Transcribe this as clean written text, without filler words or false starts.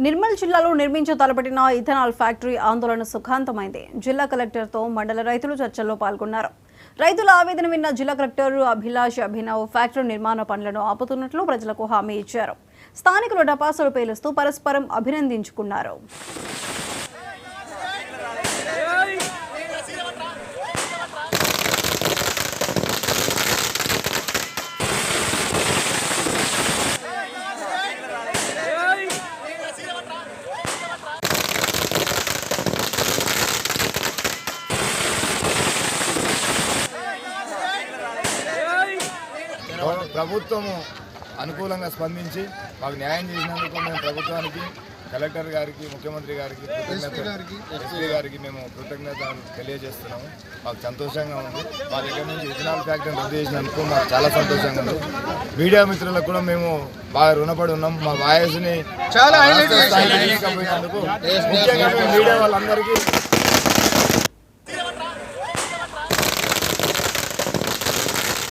నిర్మల్ జిల్లాలో నిర్మించ తలపెట్టిన ethanol factory ఆందోళన సుఖాంతమైంది. జిల్లా కలెక్టర్తో మండల రైతులు చర్చల్లో పాల్గొన్నారు. రైతుల ఆవేదన విన్న జిల్లా కలెక్టర్ అభిలాష్ అభినవ్ ఫ్యాక్టరీ నిర్మాణ పనులను ఆపుతున్నట్లు ప్రజలకు హామీ ఇచ్చారు. స్థానికులు టపాసులు పేలుస్తూ పరస్పరం అభినందించుకున్నారు. ప్రభుత్వము అనుకూలంగా స్పందించి మాకు న్యాయం చేసినందుకు మేము ప్రభుత్వానికి, కలెక్టర్ గారికి, ముఖ్యమంత్రి గారికి, ఎస్పీ గారికి మేము కృతజ్ఞతలు తెలియజేస్తున్నాము. మాకు సంతోషంగా ఉంది. మా దగ్గర నుంచి ఇథనాల్ ఫ్యాక్టరీని రద్దు చేసినందుకు మాకు చాలా సంతోషంగా ఉంది. మీడియా మిత్రులకు కూడా మేము బాగా రుణపడి ఉన్నాం. మా వాయిస్ని చాలా తీసుకుపోయినందుకు ముఖ్యంగా మీడియా వాళ్ళందరికీ